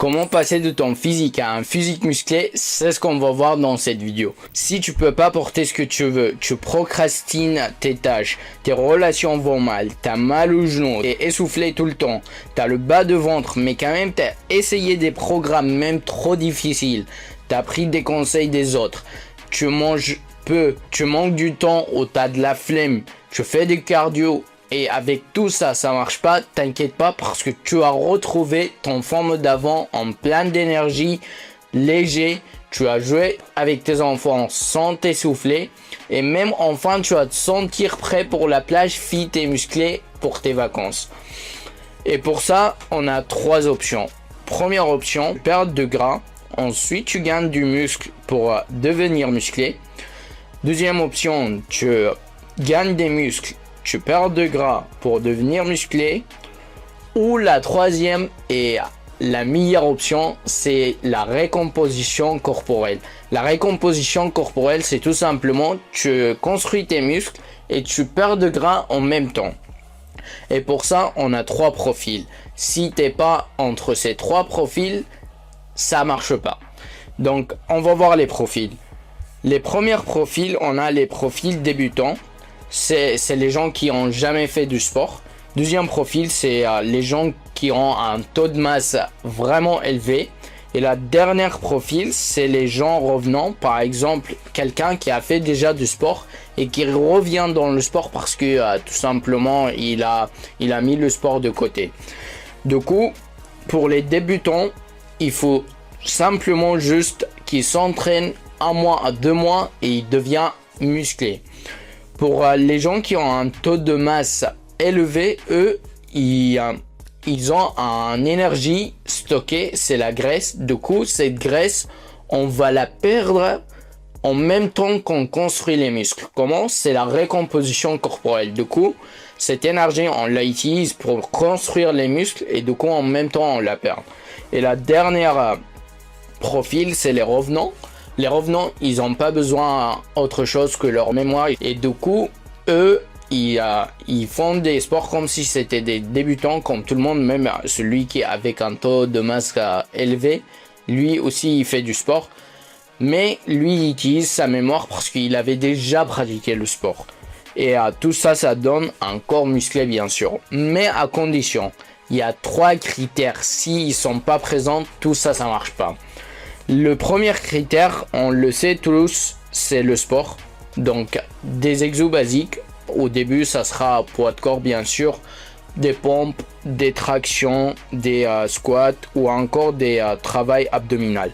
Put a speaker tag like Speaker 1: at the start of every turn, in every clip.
Speaker 1: Comment passer de ton physique à un physique musclé, c'est ce qu'on va voir dans cette vidéo. Si tu peux pas porter ce que tu veux, tu procrastines tes tâches, tes relations vont mal, t'as mal aux genoux, t'es essoufflé tout le temps, t'as le bas de ventre, mais quand même t'as essayé des programmes même trop difficiles, t'as pris des conseils des autres, tu manges peu, tu manques du temps ou t'as de la flemme, tu fais du cardio, et avec tout ça, ça marche pas, t'inquiète pas parce que tu as retrouvé ton forme d'avant en plein d'énergie, léger, tu as joué avec tes enfants sans t'essouffler et même enfin tu vas te sentir prêt pour la plage fit et musclé pour tes vacances. Et pour ça, on a trois options. Première option, perte de gras, ensuite tu gagnes du muscle pour devenir musclé. Deuxième option, tu gagnes des muscles, tu perds de gras pour devenir musclé. Ou la troisième et la meilleure option, c'est la récomposition corporelle. La récomposition corporelle, c'est tout simplement tu construis tes muscles et tu perds de gras en même temps. Et pour ça, on a trois profils. Si t'es pas entre ces trois profils, ça marche pas. Donc, on va voir les profils. Les premiers profils, on a les profils débutants. C'est les gens qui ont jamais fait du sport. Deuxième profil, c'est les gens qui ont un taux de masse vraiment élevé. Et la dernière profil, c'est les gens revenants. Par exemple, quelqu'un qui a fait déjà du sport et qui revient dans le sport parce que tout simplement, il a mis le sport de côté. Du coup, pour les débutants, il faut simplement juste qu'ils s'entraînent 1 mois à 2 mois et il devient musclé. Pour les gens qui ont un taux de masse élevé, eux, ils ont une énergie stockée, c'est la graisse. Du coup, cette graisse, on va la perdre en même temps qu'on construit les muscles. Comment? C'est la récomposition corporelle. Du coup, cette énergie, on l'utilise pour construire les muscles et du coup, en même temps, on la perd. Et la dernière profil, c'est les revenants. Les revenants, ils n'ont pas besoin d'autre chose que leur mémoire. Et du coup, eux, ils font des sports comme si c'était des débutants, comme tout le monde, même celui qui est avec un taux de masse élevé. Lui aussi, il fait du sport. Mais lui, il utilise sa mémoire parce qu'il avait déjà pratiqué le sport. Et tout ça, ça donne un corps musclé, bien sûr. Mais à condition, il y a 3 critères. S'ils ne sont pas présents, tout ça, ça ne marche pas. Le premier critère, on le sait tous, c'est le sport. Donc, des exos basiques. Au début, ça sera poids de corps, bien sûr. Des pompes, des tractions, des squats ou encore des travails abdominal.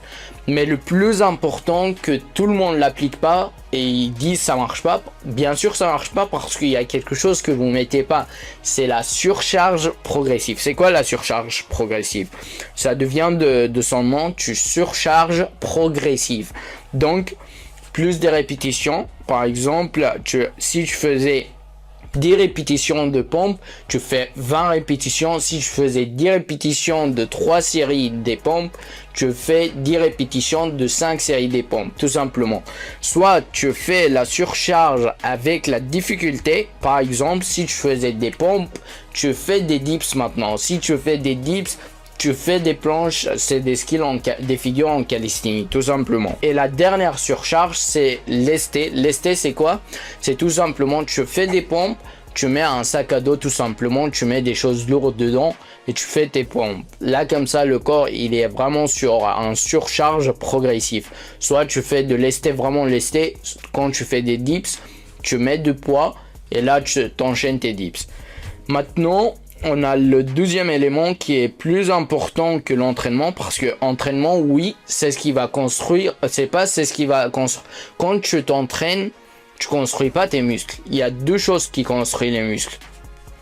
Speaker 1: Mais le plus important que tout le monde l'applique pas et ils disent ça marche pas. Bien sûr, ça marche pas parce qu'il y a quelque chose que vous mettez pas. C'est la surcharge progressive. C'est quoi la surcharge progressive? Ça devient de son nom, tu surcharges progressive. Donc, plus de répétitions. Par exemple, si tu faisais 10 répétitions de pompe, tu fais 20 répétitions. Si tu faisais 10 répétitions de 3 séries des pompes, tu fais 10 répétitions de 5 séries des pompes, tout simplement. Soit tu fais la surcharge avec la difficulté. Par exemple, si tu faisais des pompes, tu fais des dips maintenant. Si tu fais des dips, tu fais des planches, c'est des skills, des figures en calisthénie, tout simplement. Et la dernière surcharge, c'est lesté. Lesté, c'est quoi? C'est tout simplement, tu fais des pompes, tu mets un sac à dos, tout simplement, tu mets des choses lourdes dedans et tu fais tes pompes. Là, comme ça, le corps, il est vraiment sur un surcharge progressif. Soit tu fais de lesté, vraiment lesté. Quand tu fais des dips, tu mets du poids et là, tu t'enchaînes tes dips. Maintenant, on a le deuxième élément qui est plus important que l'entraînement parce que entraînement, oui, c'est ce qui va construire, c'est ce qui va construire. Quand tu t'entraînes, tu construis pas tes muscles. Il y a 2 choses qui construisent les muscles.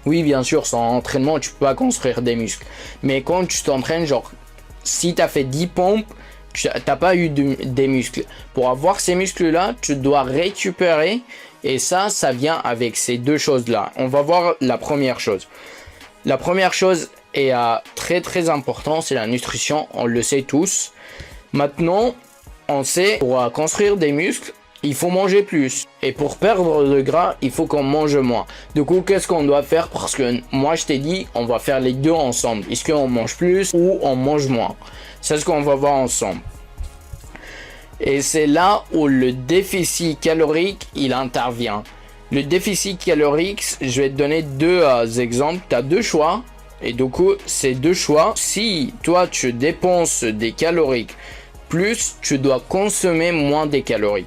Speaker 1: Oui, bien sûr, sans entraînement, tu peux pas construire des muscles. Mais quand tu t'entraînes, genre, si tu as fait 10 pompes, tu n'as pas eu des muscles. Pour avoir ces muscles-là, tu dois récupérer et ça vient avec ces 2 choses-là. On va voir la première chose. La première chose est très très importante, c'est la nutrition, on le sait tous. Maintenant, on sait pour construire des muscles, il faut manger plus. Et pour perdre de gras, il faut qu'on mange moins. Du coup, qu'est-ce qu'on doit faire? Parce que moi, je t'ai dit, on va faire les deux ensemble. Est-ce qu'on mange plus ou on mange moins? C'est ce qu'on va voir ensemble. Et c'est là où le déficit calorique, il intervient. Le déficit calorique, je vais te donner deux exemples. Tu as deux choix. Et du coup, ces deux choix, si toi, tu dépenses des calories plus, tu dois consommer moins des calories.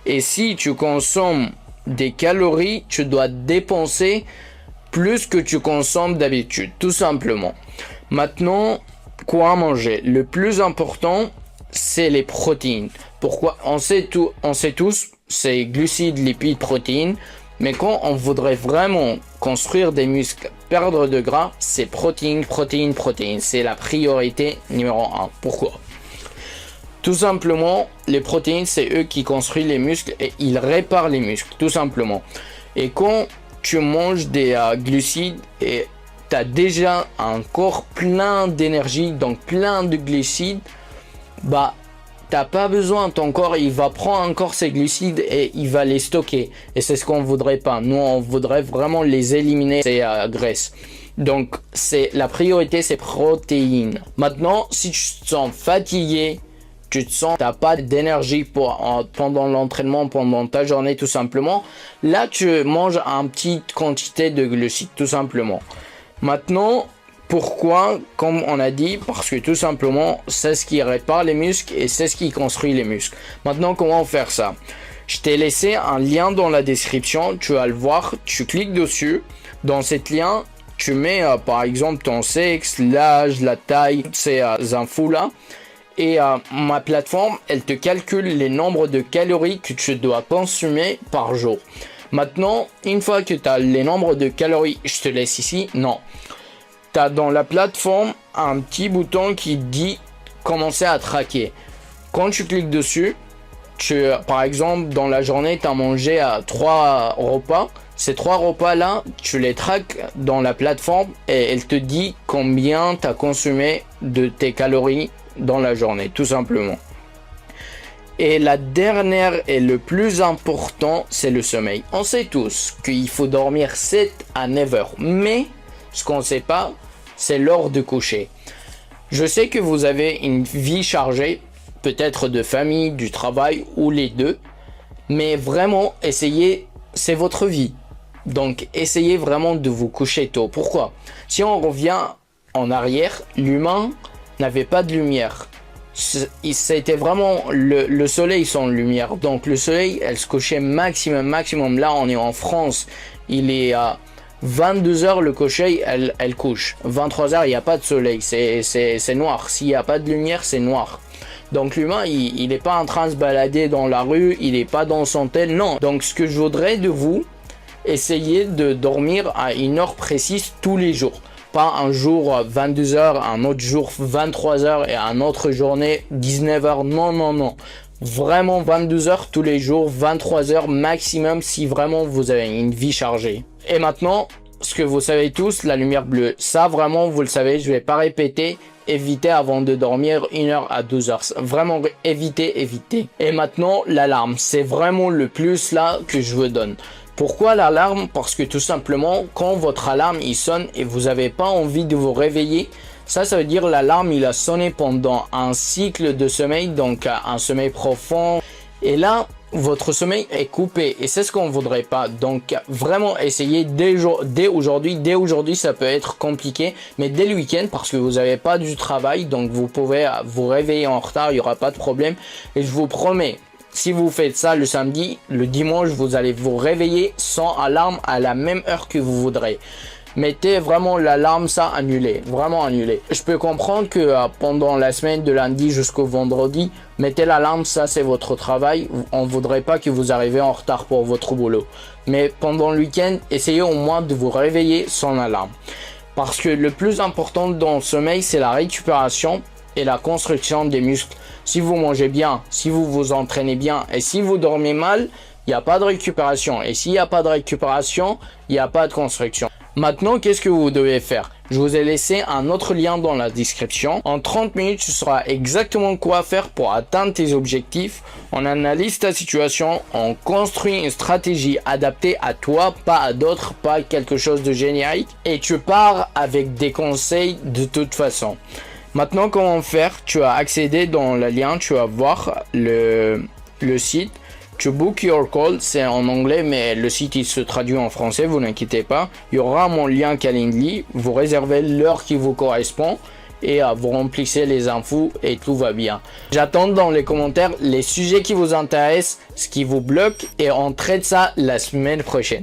Speaker 1: Et si tu consommes des calories, tu dois dépenser plus que tu consommes d'habitude, tout simplement. Maintenant, quoi manger? Le plus important, c'est les protéines. Pourquoi? On sait tous, c'est glucides, lipides, protéines. Mais quand on voudrait vraiment construire des muscles, perdre de gras, c'est protéines, protéines, protéines. C'est la priorité numéro 1. Pourquoi? Tout simplement, les protéines, c'est eux qui construisent les muscles et ils réparent les muscles, tout simplement. Et quand tu manges des glucides et tu as déjà un corps plein d'énergie, donc plein de glucides, bah, t'as pas besoin, ton corps il va prendre encore ces glucides et il va les stocker. Et c'est ce qu'on voudrait pas. Nous, on voudrait vraiment les éliminer, ces graisses. Donc, la priorité, c'est protéines. Maintenant, si tu te sens fatigué, tu te sens, t'as pas d'énergie pendant l'entraînement, pendant ta journée, tout simplement. Là, tu manges une petite quantité de glucides, tout simplement. Maintenant, pourquoi? Comme on a dit, parce que tout simplement, c'est ce qui répare les muscles et c'est ce qui construit les muscles. Maintenant, comment faire ça? Je t'ai laissé un lien dans la description, tu vas le voir, tu cliques dessus. Dans cet lien, tu mets par exemple ton sexe, l'âge, la taille, toutes ces infos-là. Et ma plateforme, elle te calcule les nombres de calories que tu dois consommer par jour. Maintenant, une fois que tu as les nombres de calories, je te laisse ici, non. Tu as dans la plateforme un petit bouton qui dit commencer à traquer. Quand tu cliques dessus, par exemple, dans la journée, tu as mangé à 3 repas. Ces 3 repas-là, tu les traques dans la plateforme et elle te dit combien tu as consommé de tes calories dans la journée, tout simplement. Et la dernière et le plus important, c'est le sommeil. On sait tous qu'il faut dormir 7 à 9 heures, mais ce qu'on ne sait pas, c'est l'heure de coucher. Je sais que vous avez une vie chargée, peut-être de famille, du travail ou les deux, mais vraiment, essayez, c'est votre vie. Donc, essayez vraiment de vous coucher tôt. Pourquoi? Si on revient en arrière, l'humain n'avait pas de lumière. C'était vraiment le soleil sans lumière. Donc, le soleil, elle se couchait maximum. Là, on est en France. Il est à 22 heures, le coucher, elle couche. 23 heures, il n'y a pas de soleil. C'est noir. S'il n'y a pas de lumière, c'est noir. Donc l'humain, il n'est pas en train de se balader dans la rue, il n'est pas dans son tel, non. Donc ce que je voudrais de vous, essayez de dormir à une heure précise tous les jours. Pas un jour 22 heures, un autre jour 23 heures et un autre journée 19 heures. Non. Vraiment 22 heures tous les jours, 23 heures maximum si vraiment vous avez une vie chargée. Et maintenant, ce que vous savez tous, la lumière bleue, ça vraiment vous le savez, je vais pas répéter. Évitez avant de dormir 1 heure à 2 heures. Vraiment évitez. Et maintenant, l'alarme, c'est vraiment le plus là que je vous donne. Pourquoi l'alarme? Parce que tout simplement, quand votre alarme il sonne et vous n'avez pas envie de vous réveiller, ça veut dire l'alarme il a sonné pendant un cycle de sommeil, donc un sommeil profond. Et là, votre sommeil est coupé et c'est ce qu'on ne voudrait pas. Donc vraiment essayez dès aujourd'hui. Dès aujourd'hui ça peut être compliqué, mais dès le week-end parce que vous n'avez pas du travail, donc vous pouvez vous réveiller en retard, il n'y aura pas de problème. Et je vous promets, si vous faites ça le samedi, le dimanche vous allez vous réveiller sans alarme à la même heure que vous voudrez. Mettez vraiment l'alarme, ça annulé, vraiment annulé. Je peux comprendre que pendant la semaine de lundi jusqu'au vendredi, mettez l'alarme, ça c'est votre travail. On ne voudrait pas que vous arriviez en retard pour votre boulot. Mais pendant le week-end, essayez au moins de vous réveiller sans alarme. Parce que le plus important dans le sommeil, c'est la récupération et la construction des muscles. Si vous mangez bien, si vous vous entraînez bien et si vous dormez mal, il n'y a pas de récupération. Et s'il n'y a pas de récupération, il n'y a pas de construction. Maintenant, qu'est-ce que vous devez faire? Je vous ai laissé un autre lien dans la description. En 30 minutes, tu sauras exactement quoi faire pour atteindre tes objectifs. On analyse ta situation, on construit une stratégie adaptée à toi, pas à d'autres, pas quelque chose de générique. Et tu pars avec des conseils de toute façon. Maintenant, comment faire? Tu vas accéder dans le lien, tu vas voir le site. To book your call, c'est en anglais, mais le site il se traduit en français, vous n'inquiétez pas. Il y aura mon lien Calendly, vous réservez l'heure qui vous correspond et vous remplissez les infos et tout va bien. J'attends dans les commentaires les sujets qui vous intéressent, ce qui vous bloque et on traite ça la semaine prochaine.